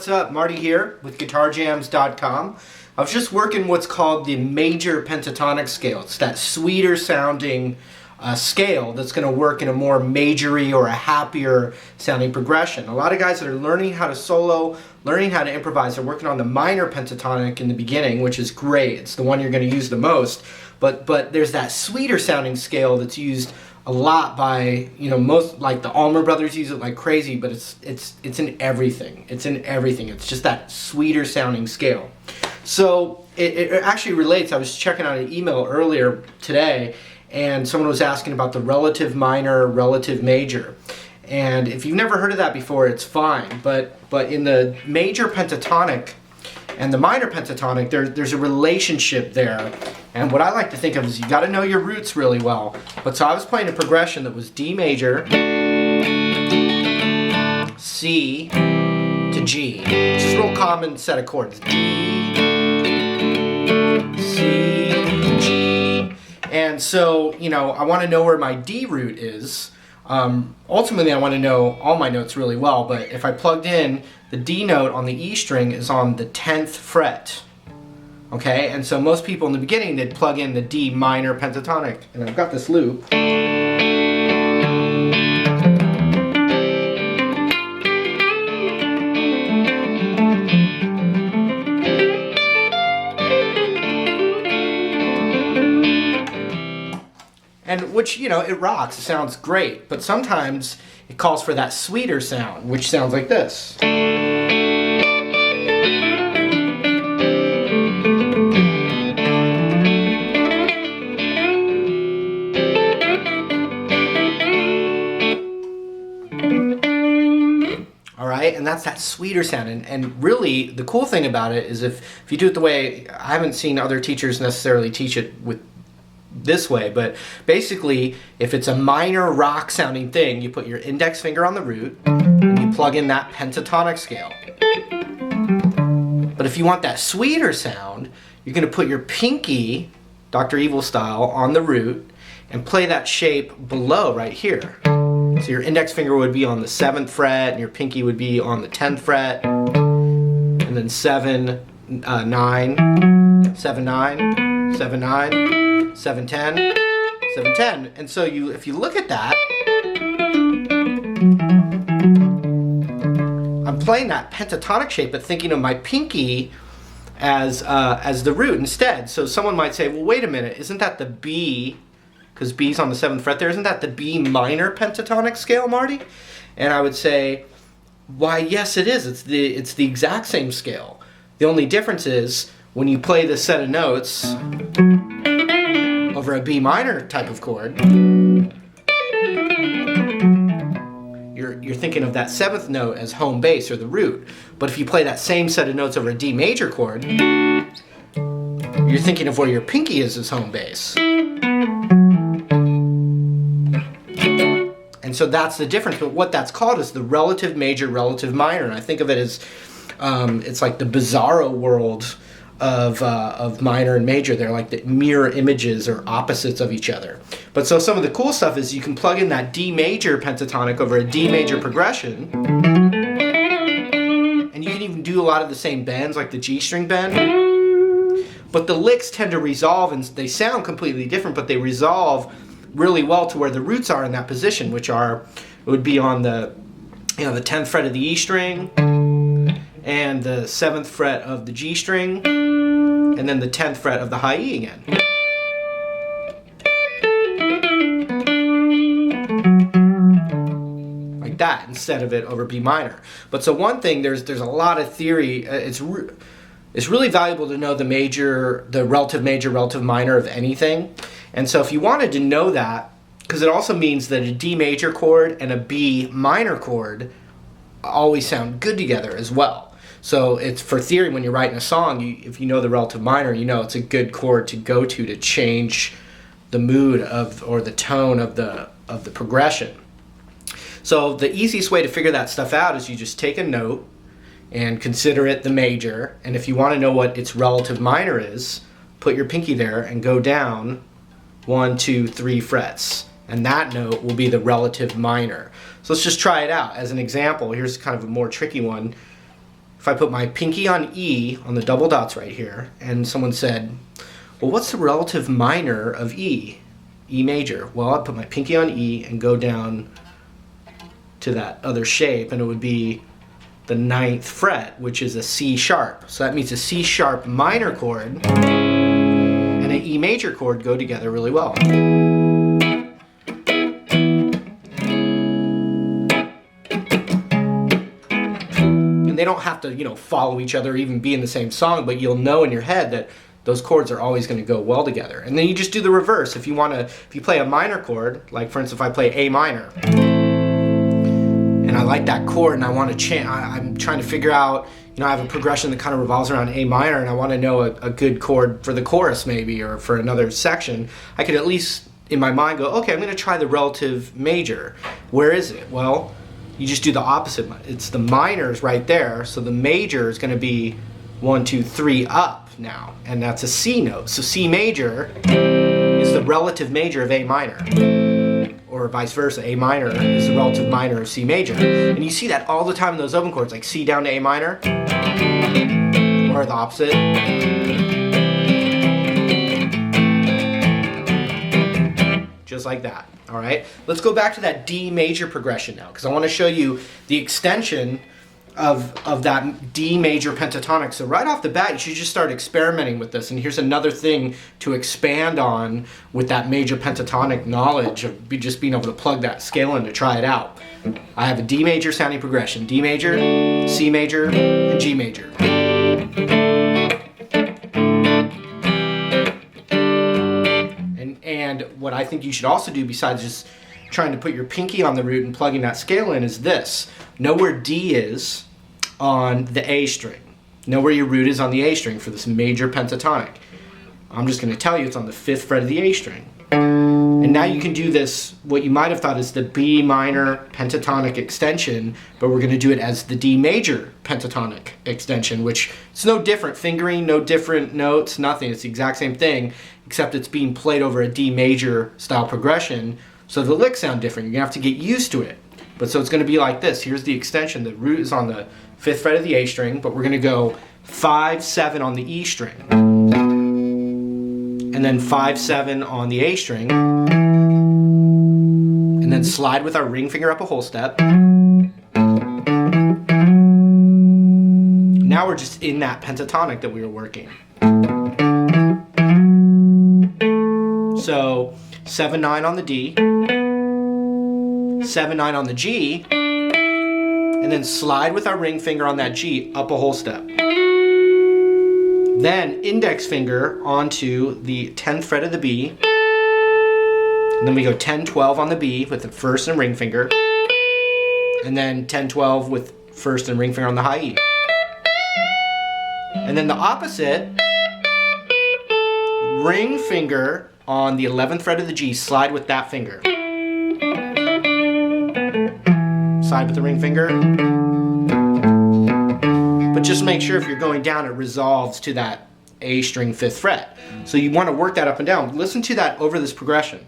what's up? Marty here with GuitarJams.com. I was just working what's called the Major Pentatonic scale. It's that sweeter sounding scale that's going to work in a more majory or a happier sounding progression. A lot of guys that are learning how to solo, learning how to improvise, are working on the minor pentatonic in the beginning, which is great. It's the one you're going to use the most. But there's that sweeter sounding scale that's used a lot by, most, like the Allman Brothers use it like crazy, but it's in everything. It's in everything. It's just that sweeter sounding scale. So it actually relates. I was checking out an email earlier today, and someone was asking about the relative minor, relative major. And if you've never heard of that before, it's fine. But in the major pentatonic and the minor pentatonic, there's a relationship there. And what I like to think of is you got to know your roots really well. But so I was playing a progression that was D major, C to G, which is a real common set of chords. D, C, G. And so, I want to know where my D root is. Ultimately, I want to know all my notes really well, but if I plugged in, the D note on the E string is on the 10th fret. Okay, and so most people in the beginning, they'd plug in the D minor pentatonic, and I've got this loop. And which, it rocks, it sounds great, but sometimes it calls for that sweeter sound, which sounds like this. Alright, and that's that sweeter sound, and really the cool thing about it is if you do it the way, I haven't seen other teachers necessarily teach it with this way, but basically if it's a minor rock sounding thing, you put your index finger on the root and you plug in that pentatonic scale. But if you want that sweeter sound, you're going to put your pinky, Dr. Evil style, on the root and play that shape below right here. So your index finger would be on the 7th fret and your pinky would be on the 10th fret, and then 7, 9, 7, 9, 7, 9, 7, 10, 7, 10. And so if you look at that, I'm playing that pentatonic shape, but thinking of my pinky as the root instead. So someone might say, well, wait a minute, isn't that the B, because B's on the 7th fret there, isn't that the B minor pentatonic scale, Marty? And I would say, why, yes it is. It's the exact same scale. The only difference is when you play this set of notes over a B minor type of chord, you're thinking of that 7th note as home bass or the root. But if you play that same set of notes over a D major chord, you're thinking of where your pinky is as home bass. And so that's the difference. But what that's called is the relative major, relative minor. And I think of it as it's like the bizarro world of minor and major. They're like the mirror images or opposites of each other. But so some of the cool stuff is you can plug in that D major pentatonic over a D major progression, and you can even do a lot of the same bends, like the G string bend. But the licks tend to resolve, and they sound completely different, but they resolve really well to where the roots are in that position, which would be on the the 10th fret of the E string, and the 7th fret of the G string, and then the 10th fret of the high E again. Like that, instead of it over B minor. But so one thing, there's a lot of theory. It's really valuable to know the relative major, relative minor of anything. And so if you wanted to know that, because it also means that a D major chord and a B minor chord always sound good together as well. So it's for theory, when you're writing a song, if you know the relative minor, it's a good chord to go to change the mood or the tone of the progression. So the easiest way to figure that stuff out is you just take a note and consider it the major, and if you want to know what its relative minor is, put your pinky there and go down 1, 2, 3 frets, and that note will be the relative minor. So let's just try it out. As an example, here's kind of a more tricky one. if I put my pinky on E on the double dots right here, and someone said, well, what's the relative minor of E? E major. Well, I'd put my pinky on E and go down to that other shape, and it would be the 9th fret, which is a C sharp. So that means a C sharp minor chord and an E major chord go together really well. And they don't have to, follow each other or even be in the same song, but you'll know in your head that those chords are always going to go well together. And then you just do the reverse. If you play a minor chord, like for instance, if I play A minor, and I like that chord, and I want to I'm trying to figure out, I have a progression that kind of revolves around A minor, and I want to know a good chord for the chorus maybe, or for another section. I could at least in my mind go, okay, I'm going to try the relative major. Where is it? Well, you just do the opposite. It's the minors right there, so the major is going to be 1, 2, 3 up now, and that's a C note. So C major is the relative major of A minor, or vice versa. A minor is the relative minor of C major, and you see that all the time in those open chords, like C down to A minor, or the opposite. Just like that. All right, let's go back to that D major progression now, because I want to show you the extension of that D major pentatonic. So right off the bat, you should just start experimenting with this. And here's another thing to expand on with that major pentatonic knowledge of just being able to plug that scale in to try it out. I have a D major sounding progression: D major, C major, and G major. And what I think you should also do, besides just trying to put your pinky on the root and plugging that scale in, is this. Know where D is on the A string. Know where your root is on the A string for this major pentatonic. I'm just going to tell you it's on the 5th fret of the A string. And now you can do this, what you might have thought is the B minor pentatonic extension, but we're going to do it as the D major pentatonic extension, which it's no different fingering, no different notes, nothing. It's the exact same thing, except it's being played over a D major style progression, so the licks sound different. You're going to have to get used to it. But so it's going to be like this. Here's the extension. The root is on the 5th fret of the A string, but we're going to go 5, 7 on the E string, and then 5, 7 on the A string, and then slide with our ring finger up a whole step. Now we're just in that pentatonic that we were working. So 7, 9 on the D, 7, 9 on the G, and then slide with our ring finger on that G up a whole step. Then index finger onto the 10th fret of the B, and then we go 10, 12 on the B with the first and ring finger, and then 10, 12 with first and ring finger on the high E. And then the opposite, ring finger on the 11th fret of the G, slide with that finger. Slide with the ring finger. But just make sure if you're going down, it resolves to that A string 5th fret. So you want to work that up and down. Listen to that over this progression.